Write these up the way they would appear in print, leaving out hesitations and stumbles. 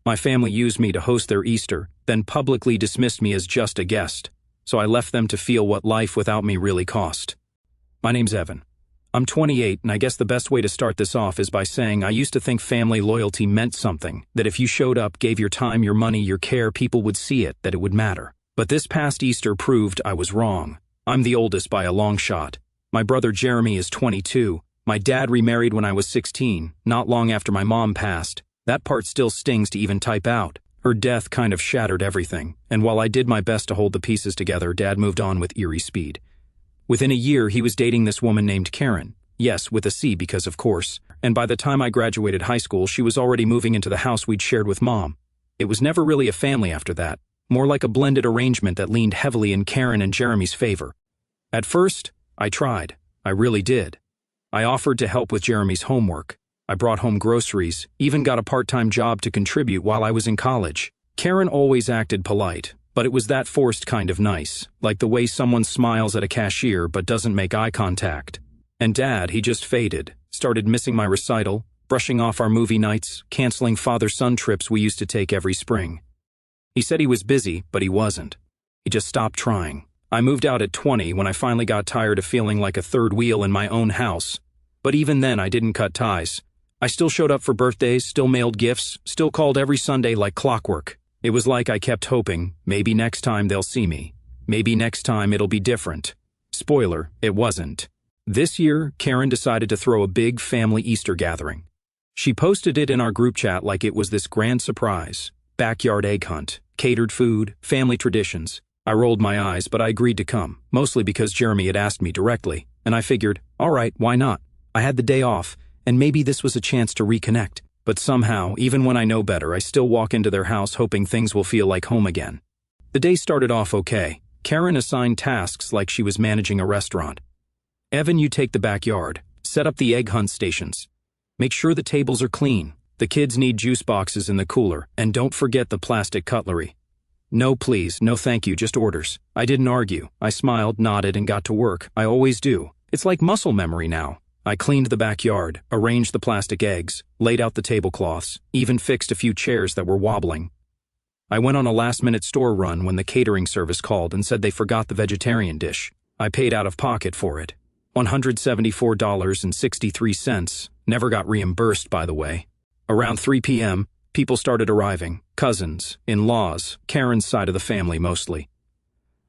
My family used me to host their Easter, then publicly dismissed me as just a guest, so I left them to feel what life without me really cost. My name's Evan. I'm 28, and I guess the best way to start this off is by saying I used to think family loyalty meant something, that if you showed up, gave your time, your money, your care, people would see it, that it would matter. But this past Easter proved I was wrong. I'm the oldest by a long shot. My brother Jeremy is 22. My dad remarried when I was 16, not long after my mom passed. That part still stings to even type out. Her death kind of shattered everything, and while I did my best to hold the pieces together, Dad moved on with eerie speed. Within a year, he was dating this woman named Karen. Yes, with a C because of course. And by the time I graduated high school, she was already moving into the house we'd shared with Mom. It was never really a family after that, more like a blended arrangement that leaned heavily in Karen and Jeremy's favor. At first, I tried. I really did. I offered to help with Jeremy's homework. I brought home groceries, even got a part-time job to contribute while I was in college. Karen always acted polite, but it was that forced kind of nice, like the way someone smiles at a cashier but doesn't make eye contact. And Dad, he just faded, started missing my recital, brushing off our movie nights, canceling father-son trips we used to take every spring. He said he was busy, but he wasn't. He just stopped trying. I moved out at 20 when I finally got tired of feeling like a third wheel in my own house. But even then, I didn't cut ties. I still showed up for birthdays, still mailed gifts, still called every Sunday like clockwork. It was like I kept hoping, maybe next time they'll see me. Maybe next time it'll be different. Spoiler, it wasn't. This year, Karen decided to throw a big family Easter gathering. She posted it in our group chat like it was this grand surprise. Backyard egg hunt, catered food, family traditions. I rolled my eyes, but I agreed to come, mostly because Jeremy had asked me directly, and I figured, all right, why not? I had the day off, and maybe this was a chance to reconnect. But somehow, even when I know better, I still walk into their house hoping things will feel like home again. The day started off okay. Karen assigned tasks like she was managing a restaurant. Evan, you take the backyard, set up the egg hunt stations. Make sure the tables are clean. The kids need juice boxes in the cooler, and don't forget the plastic cutlery. No please, no thank you, just orders. I didn't argue. I smiled, nodded, and got to work. I always do. It's like muscle memory now. I cleaned the backyard, arranged the plastic eggs, laid out the tablecloths, even fixed a few chairs that were wobbling. I went on a last-minute store run when the catering service called and said they forgot the vegetarian dish. I paid out of pocket for it. $174.63. Never got reimbursed, by the way. Around 3 p.m., people started arriving. Cousins, in-laws, Karen's side of the family mostly.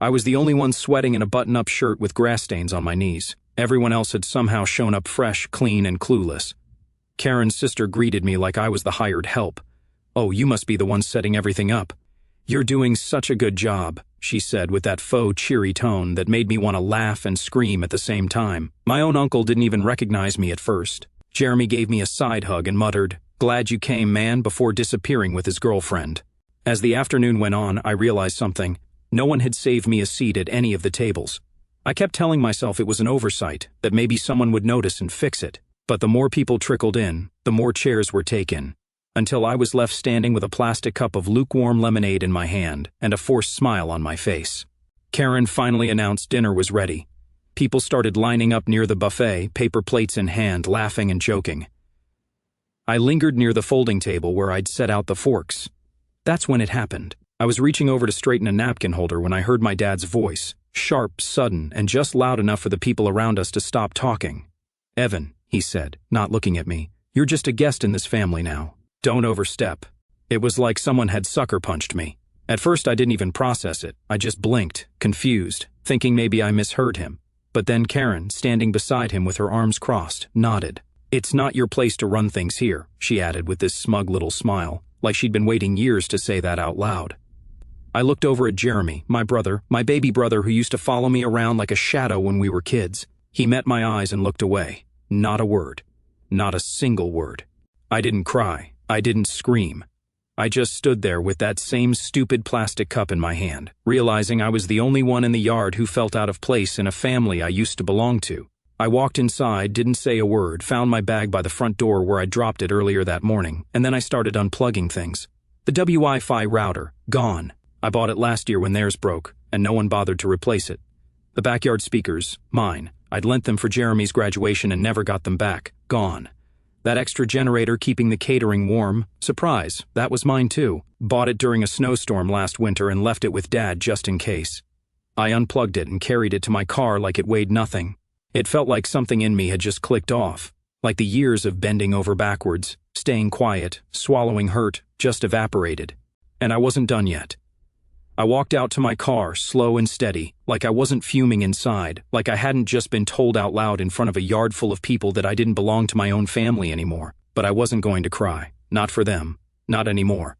I was the only one sweating in a button-up shirt with grass stains on my knees. Everyone else had somehow shown up fresh, clean, and clueless. Karen's sister greeted me like I was the hired help. "Oh, you must be the one setting everything up. You're doing such a good job," she said with that faux cheery tone that made me want to laugh and scream at the same time. My own uncle didn't even recognize me at first. Jeremy gave me a side hug and muttered, "Glad you came, man," before disappearing with his girlfriend. As the afternoon went on, I realized something. No one had saved me a seat at any of the tables. I kept telling myself it was an oversight, that maybe someone would notice and fix it. But the more people trickled in, the more chairs were taken, until I was left standing with a plastic cup of lukewarm lemonade in my hand and a forced smile on my face. Karen finally announced dinner was ready. People started lining up near the buffet, paper plates in hand, laughing and joking. I lingered near the folding table where I'd set out the forks. That's when it happened. I was reaching over to straighten a napkin holder when I heard my dad's voice. Sharp, sudden, and just loud enough for the people around us to stop talking. "Evan," he said, not looking at me, "you're just a guest in this family now. Don't overstep." It was like someone had sucker punched me. At first I didn't even process it. I just blinked, confused, thinking maybe I misheard him. But then Karen, standing beside him with her arms crossed, nodded. "It's not your place to run things here," she added with this smug little smile, like she'd been waiting years to say that out loud. I looked over at Jeremy, my brother, my baby brother who used to follow me around like a shadow when we were kids. He met my eyes and looked away. Not a word. Not a single word. I didn't cry. I didn't scream. I just stood there with that same stupid plastic cup in my hand, realizing I was the only one in the yard who felt out of place in a family I used to belong to. I walked inside, didn't say a word, found my bag by the front door where I dropped it earlier that morning, and then I started unplugging things. The Wi-Fi router, gone. I bought it last year when theirs broke, and no one bothered to replace it. The backyard speakers, mine. I'd lent them for Jeremy's graduation and never got them back. Gone. That extra generator keeping the catering warm, surprise, that was mine too. Bought it during a snowstorm last winter and left it with Dad just in case. I unplugged it and carried it to my car like it weighed nothing. It felt like something in me had just clicked off, like the years of bending over backwards, staying quiet, swallowing hurt, just evaporated. And I wasn't done yet. I walked out to my car, slow and steady, like I wasn't fuming inside, like I hadn't just been told out loud in front of a yard full of people that I didn't belong to my own family anymore. But I wasn't going to cry. Not for them. Not anymore.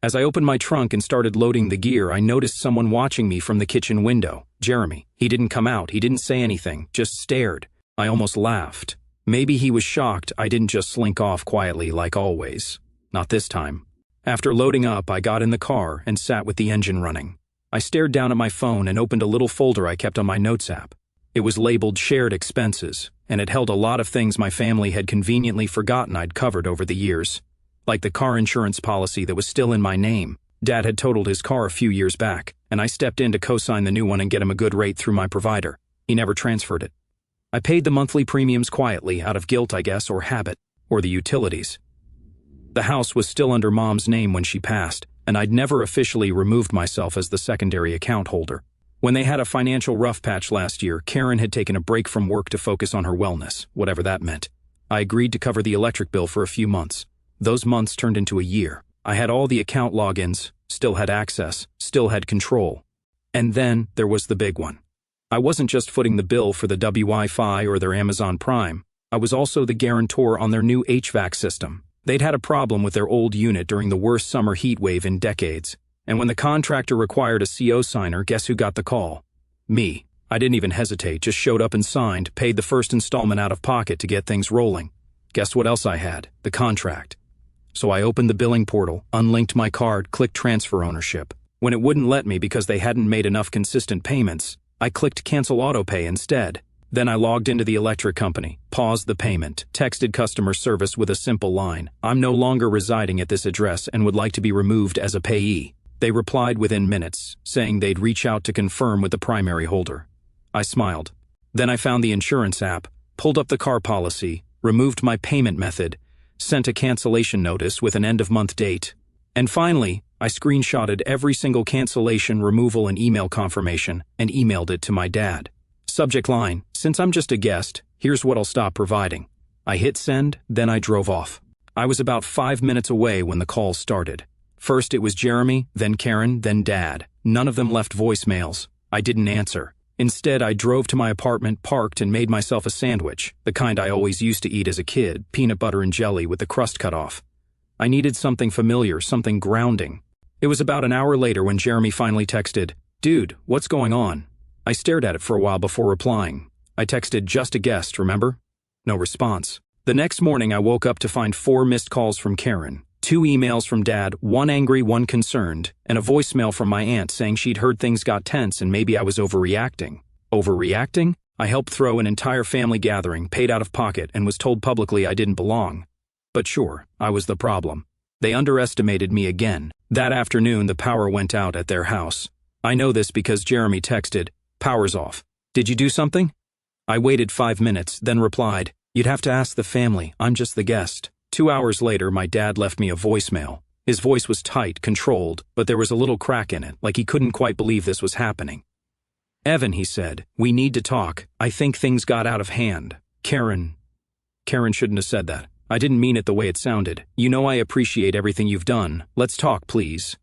As I opened my trunk and started loading the gear, I noticed someone watching me from the kitchen window. Jeremy. He didn't come out, he didn't say anything, just stared. I almost laughed. Maybe he was shocked I didn't just slink off quietly like always. Not this time. After loading up, I got in the car and sat with the engine running. I stared down at my phone and opened a little folder I kept on my notes app. It was labeled Shared Expenses, and it held a lot of things my family had conveniently forgotten I'd covered over the years. Like the car insurance policy that was still in my name. Dad had totaled his car a few years back, and I stepped in to co-sign the new one and get him a good rate through my provider. He never transferred it. I paid the monthly premiums quietly, out of guilt, I guess, or habit, or the utilities. The house was still under Mom's name when she passed, and I'd never officially removed myself as the secondary account holder. When they had a financial rough patch last year, Karen had taken a break from work to focus on her wellness, whatever that meant. I agreed to cover the electric bill for a few months. Those months turned into a year. I had all the account logins, still had access, still had control. And then there was the big one. I wasn't just footing the bill for the Wi-Fi or their Amazon Prime. I was also the guarantor on their new HVAC system. They'd had a problem with their old unit during the worst summer heat wave in decades. And when the contractor required a CO signer, guess who got the call? Me. I didn't even hesitate, just showed up and signed, paid the first installment out of pocket to get things rolling. Guess what else I had? The contract. So I opened the billing portal, unlinked my card, clicked transfer ownership. When it wouldn't let me because they hadn't made enough consistent payments, I clicked cancel autopay instead. Then I logged into the electric company, paused the payment, texted customer service with a simple line, "I'm no longer residing at this address and would like to be removed as a payee." They replied within minutes, saying they'd reach out to confirm with the primary holder. I smiled. Then I found the insurance app, pulled up the car policy, removed my payment method, sent a cancellation notice with an end-of-month date. And finally, I screenshotted every single cancellation, removal, and email confirmation and emailed it to my dad. Subject line, "Since I'm just a guest, here's what I'll stop providing." I hit send, then I drove off. I was about 5 minutes away when the call started. First it was Jeremy, then Karen, then Dad. None of them left voicemails. I didn't answer. Instead, I drove to my apartment, parked, and made myself a sandwich, the kind I always used to eat as a kid, peanut butter and jelly with the crust cut off. I needed something familiar, something grounding. It was about an hour later when Jeremy finally texted, "Dude, what's going on?" I stared at it for a while before replying. I texted, "Just a guest, remember?" No response. The next morning I woke up to find 4 missed calls from Karen, 2 emails from Dad, 1 angry, 1 concerned, and a voicemail from my aunt saying she'd heard things got tense and maybe I was overreacting. Overreacting? I helped throw an entire family gathering, paid out of pocket, and was told publicly I didn't belong. But sure, I was the problem. They underestimated me again. That afternoon the power went out at their house. I know this because Jeremy texted, "Power's off. Did you do something?" I waited 5 minutes, then replied, "You'd have to ask the family, I'm just the guest." 2 hours later, my dad left me a voicemail. His voice was tight, controlled, but there was a little crack in it, like he couldn't quite believe this was happening. "Evan," he said, "we need to talk. I think things got out of hand. Karen shouldn't have said that. I didn't mean it the way it sounded. You know I appreciate everything you've done. Let's talk, please."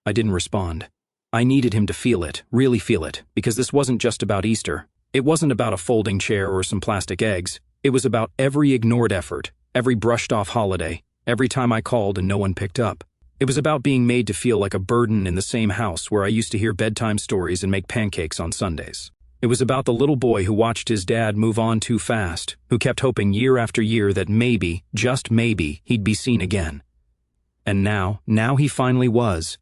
I didn't respond. I needed him to feel it, really feel it, because this wasn't just about Easter. It wasn't about a folding chair or some plastic eggs. It was about every ignored effort, every brushed-off holiday, every time I called and no one picked up. It was about being made to feel like a burden in the same house where I used to hear bedtime stories and make pancakes on Sundays. It was about the little boy who watched his dad move on too fast, who kept hoping year after year that maybe, just maybe, he'd be seen again. And now he finally was.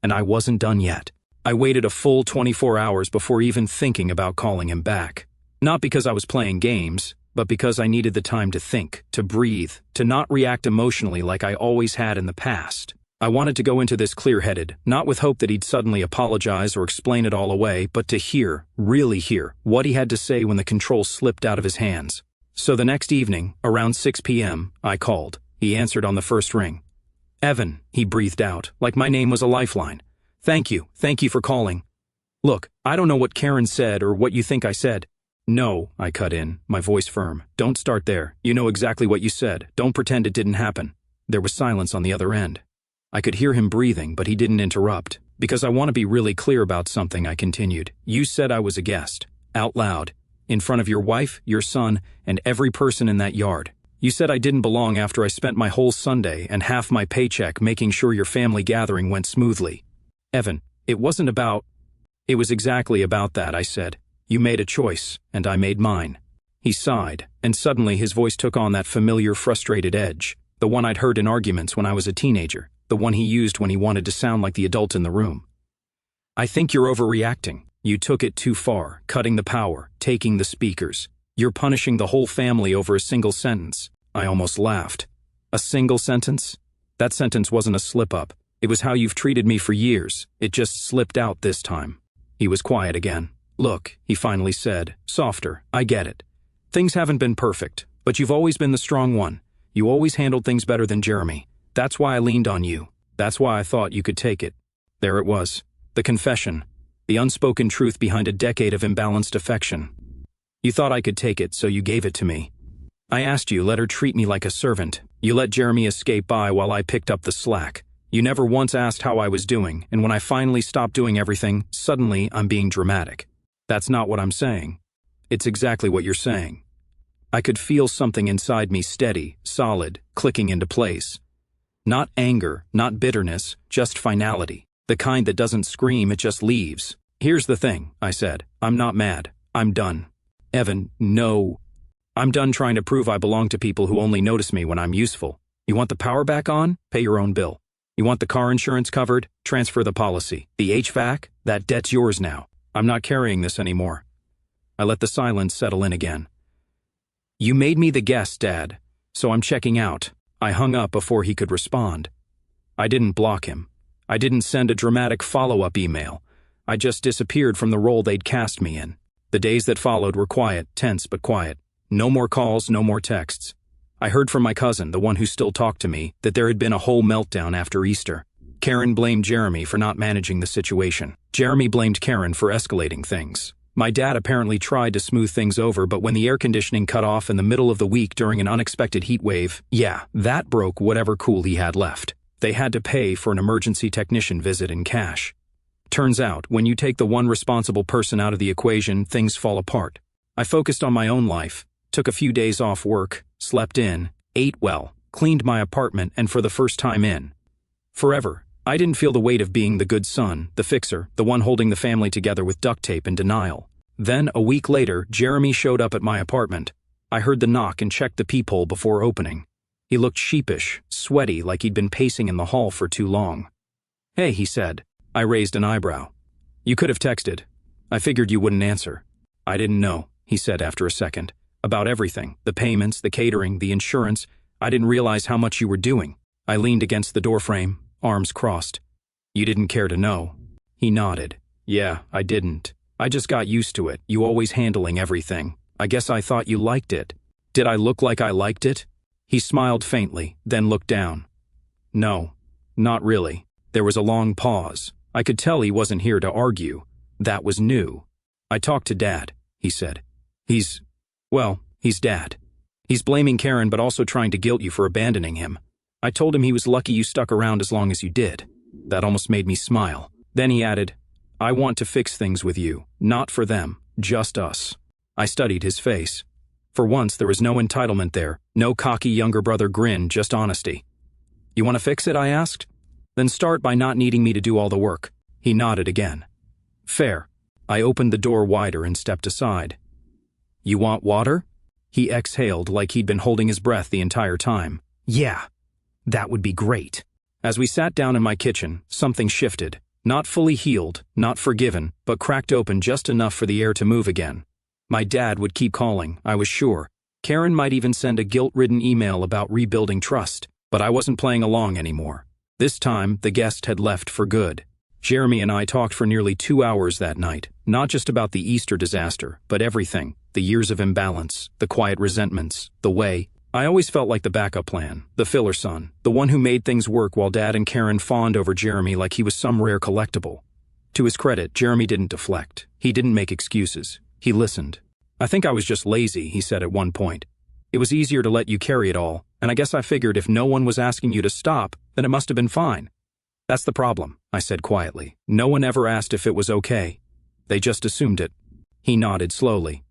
And I wasn't done yet. I waited a full 24 hours before even thinking about calling him back. Not because I was playing games, but because I needed the time to think, to breathe, to not react emotionally like I always had in the past. I wanted to go into this clear-headed, not with hope that he'd suddenly apologize or explain it all away, but to hear, really hear, what he had to say when the control slipped out of his hands. So the next evening, around 6 p.m., I called. He answered on the first ring. "Evan," he breathed out, like my name was a lifeline. Thank you for calling. Look, I don't know what Karen said or what you think I said." "No," I cut in, my voice firm. "Don't start there. You know exactly what you said. Don't pretend it didn't happen." There was silence on the other end. I could hear him breathing, but he didn't interrupt. "Because I want to be really clear about something," I continued. "You said I was a guest. Out loud. In front of your wife, your son, and every person in that yard. You said I didn't belong after I spent my whole Sunday and half my paycheck making sure your family gathering went smoothly." "Evan, it wasn't about—" "It was exactly about that," I said. "You made a choice, and I made mine." He sighed, and suddenly his voice took on that familiar frustrated edge, the one I'd heard in arguments when I was a teenager, the one he used when he wanted to sound like the adult in the room. "I think you're overreacting. You took it too far, cutting the power, taking the speakers. You're punishing the whole family over a single sentence." I almost laughed. "A single sentence? That sentence wasn't a slip-up. It was how you've treated me for years. It just slipped out this time." He was quiet again. "Look," he finally said, softer, "I get it. Things haven't been perfect, but you've always been the strong one. You always handled things better than Jeremy. That's why I leaned on you. That's why I thought you could take it." There it was. The confession. The unspoken truth behind a decade of imbalanced affection. "You thought I could take it, so you gave it to me. I asked you, let her treat me like a servant. You let Jeremy escape by while I picked up the slack. You never once asked how I was doing, and when I finally stopped doing everything, suddenly I'm being dramatic." "That's not what I'm saying." "It's exactly what you're saying." I could feel something inside me steady, solid, clicking into place. Not anger, not bitterness, just finality. The kind that doesn't scream, it just leaves. "Here's the thing," I said. "I'm not mad. I'm done." "Evan, no. I'm done trying to prove I belong to people who only notice me when I'm useful. You want the power back on? Pay your own bill. You want the car insurance covered? Transfer the policy. The HVAC? That debt's yours now. I'm not carrying this anymore." I let the silence settle in again. "You made me the guest, Dad, so I'm checking out." I hung up before he could respond. I didn't block him. I didn't send a dramatic follow-up email. I just disappeared from the role they'd cast me in. The days that followed were quiet, tense but quiet. No more calls, no more texts. I heard from my cousin, the one who still talked to me, that there had been a whole meltdown after Easter. Karen blamed Jeremy for not managing the situation. Jeremy blamed Karen for escalating things. My dad apparently tried to smooth things over, but when the air conditioning cut off in the middle of the week during an unexpected heat wave, that broke whatever cool he had left. They had to pay for an emergency technician visit in cash. Turns out, when you take the one responsible person out of the equation, things fall apart. I focused on my own life, took a few days off work, slept in, ate well, cleaned my apartment, and for the first time in forever, I didn't feel the weight of being the good son, the fixer, the one holding the family together with duct tape and denial. Then, a week later, Jeremy showed up at my apartment. I heard the knock and checked the peephole before opening. He looked sheepish, sweaty, like he'd been pacing in the hall for too long. "Hey," he said. I raised an eyebrow. "You could have texted. I figured you wouldn't answer." "I didn't know," he said after a second. "About everything, the payments, the catering, the insurance. I didn't realize how much you were doing." I leaned against the doorframe, arms crossed. "You didn't care to know." He nodded. "Yeah, I didn't. I just got used to it, you always handling everything. I guess I thought you liked it." "Did I look like I liked it?" He smiled faintly, then looked down. "No, not really." There was a long pause. I could tell he wasn't here to argue. That was new. "I talked to Dad," he said. He's Dad. He's blaming Karen but also trying to guilt you for abandoning him. I told him he was lucky you stuck around as long as you did." That almost made me smile. Then he added, "I want to fix things with you, not for them, just us." I studied his face. For once, there was no entitlement there, no cocky younger brother grin, just honesty. "You want to fix it?" I asked. "Then start by not needing me to do all the work." He nodded again. "Fair." I opened the door wider and stepped aside. "You want water?" He exhaled like he'd been holding his breath the entire time. "Yeah, that would be great." As we sat down in my kitchen, something shifted. Not fully healed, not forgiven, but cracked open just enough for the air to move again. My dad would keep calling, I was sure. Karen might even send a guilt-ridden email about rebuilding trust, but I wasn't playing along anymore. This time, the guest had left for good. Jeremy and I talked for nearly 2 hours that night. Not just about the Easter disaster, but everything. The years of imbalance, the quiet resentments, the way. I always felt like the backup plan, the filler son, the one who made things work while Dad and Karen fawned over Jeremy like he was some rare collectible. To his credit, Jeremy didn't deflect. He didn't make excuses. He listened. "I think I was just lazy," he said at one point. "It was easier to let you carry it all, and I guess I figured if no one was asking you to stop, then it must have been fine." "That's the problem," I said quietly. "No one ever asked if it was okay. They just assumed it." He nodded slowly.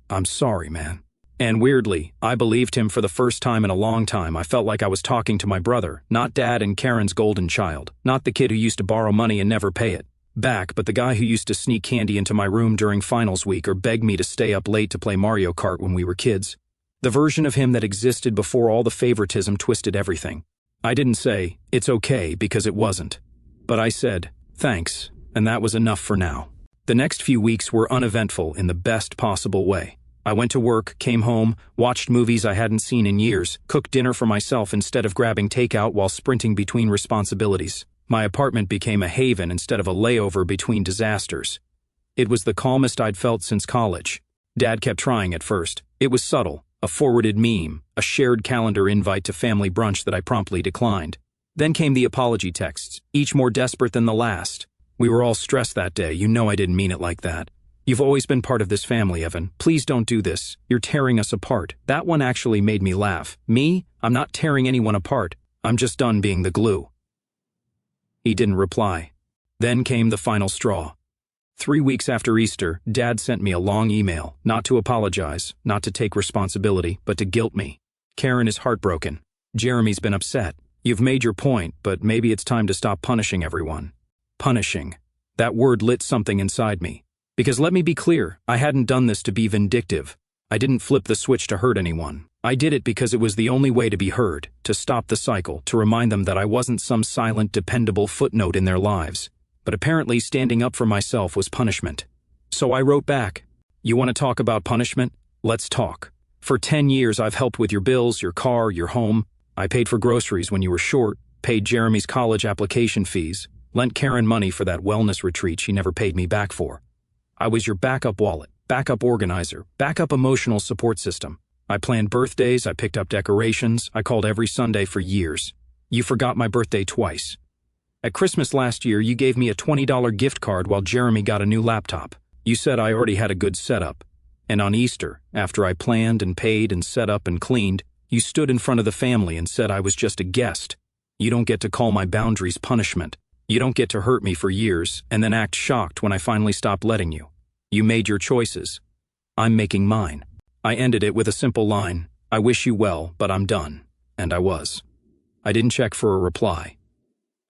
"I'm sorry, man." And weirdly, I believed him for the first time in a long time. I felt like I was talking to my brother, not Dad and Karen's golden child, not the kid who used to borrow money and never pay it back, but the guy who used to sneak candy into my room during finals week or beg me to stay up late to play Mario Kart when we were kids. The version of him that existed before all the favoritism twisted everything. I didn't say, "It's okay," because it wasn't. But I said, "Thanks," and that was enough for now. The next few weeks were uneventful in the best possible way. I went to work, came home, watched movies I hadn't seen in years, cooked dinner for myself instead of grabbing takeout while sprinting between responsibilities. My apartment became a haven instead of a layover between disasters. It was the calmest I'd felt since college. Dad kept trying at first. It was subtle, a forwarded meme, a shared calendar invite to family brunch that I promptly declined. Then came the apology texts, each more desperate than the last. "We were all stressed that day, you know I didn't mean it like that. You've always been part of this family, Evan. Please don't do this. You're tearing us apart." That one actually made me laugh. Me? I'm not tearing anyone apart. I'm just done being the glue. He didn't reply. Then came the final straw. 3 weeks after Easter, Dad sent me a long email, not to apologize, not to take responsibility, but to guilt me. "Karen is heartbroken. Jeremy's been upset. You've made your point, but maybe it's time to stop punishing everyone." Punishing. That word lit something inside me. Because let me be clear, I hadn't done this to be vindictive. I didn't flip the switch to hurt anyone. I did it because it was the only way to be heard, to stop the cycle, to remind them that I wasn't some silent, dependable footnote in their lives. But apparently standing up for myself was punishment. So I wrote back, "You want to talk about punishment? Let's talk. For 10 years I've helped with your bills, your car, your home. I paid for groceries when you were short, paid Jeremy's college application fees, lent Karen money for that wellness retreat she never paid me back for. I was your backup wallet, backup organizer, backup emotional support system. I planned birthdays, I picked up decorations, I called every Sunday for years. You forgot my birthday twice. At Christmas last year, you gave me a $20 gift card while Jeremy got a new laptop. You said I already had a good setup. And on Easter, after I planned and paid and set up and cleaned, you stood in front of the family and said I was just a guest. You don't get to call my boundaries punishment. You don't get to hurt me for years and then act shocked when I finally stopped letting you. You made your choices. I'm making mine." I ended it with a simple line, "I wish you well, but I'm done." And I was. I didn't check for a reply.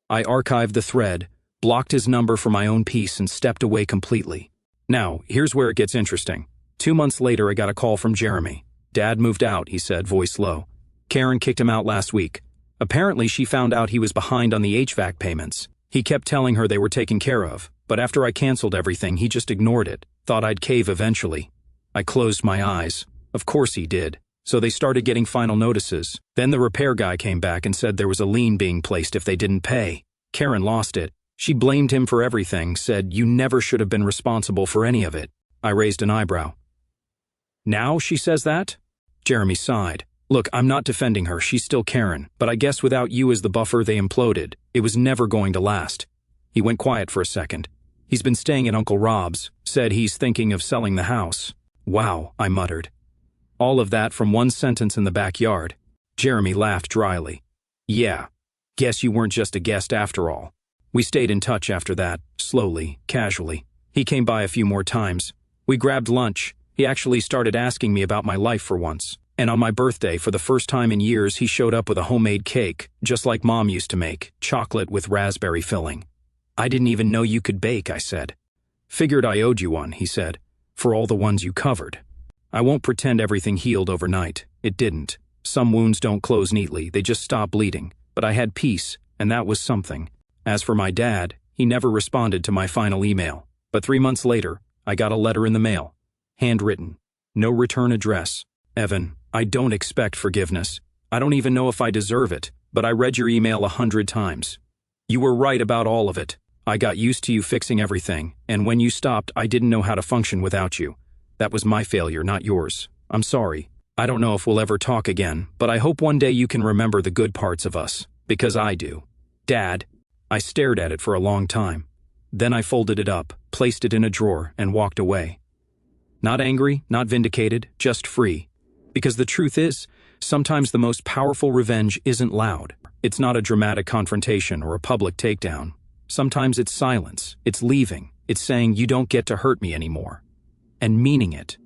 I archived the thread, blocked his number for my own peace, and stepped away completely. Now, here's where it gets interesting. 2 months later, I got a call from Jeremy. "Dad moved out," he said, voice low. "Karen kicked him out last week. Apparently, she found out he was behind on the HVAC payments. He kept telling her they were taken care of, but after I canceled everything, he just ignored it, thought I'd cave eventually." I closed my eyes. Of course he did. So they started getting final notices. Then the repair guy came back and said there was a lien being placed if they didn't pay. Karen lost it. She blamed him for everything, said you never should have been responsible for any of it. I raised an eyebrow. "Now she says that?" Jeremy sighed. "Look, I'm not defending her, she's still Karen, but I guess without you as the buffer they imploded. It was never going to last." He went quiet for a second. "He's been staying at Uncle Rob's, said he's thinking of selling the house." "Wow," I muttered. All of that from one sentence in the backyard. Jeremy laughed dryly. "Yeah, guess you weren't just a guest after all." We stayed in touch after that, slowly, casually. He came by a few more times. We grabbed lunch. He actually started asking me about my life for once. And on my birthday, for the first time in years, he showed up with a homemade cake, just like Mom used to make, chocolate with raspberry filling. "I didn't even know you could bake," I said. "Figured I owed you one," he said, "for all the ones you covered." I won't pretend everything healed overnight. It didn't. Some wounds don't close neatly, they just stop bleeding. But I had peace, and that was something. As for my dad, he never responded to my final email. But 3 months later, I got a letter in the mail. Handwritten. No return address. "Evan, I don't expect forgiveness. I don't even know if I deserve it, but I read your email 100 times. You were right about all of it. I got used to you fixing everything, and when you stopped, I didn't know how to function without you. That was my failure, not yours. I'm sorry. I don't know if we'll ever talk again, but I hope one day you can remember the good parts of us, because I do. Dad. I stared at it for a long time. Then I folded it up, placed it in a drawer, and walked away. Not angry, not vindicated, just free. Because the truth is, sometimes the most powerful revenge isn't loud. It's not a dramatic confrontation or a public takedown. Sometimes it's silence, it's leaving, it's saying you don't get to hurt me anymore. And meaning it.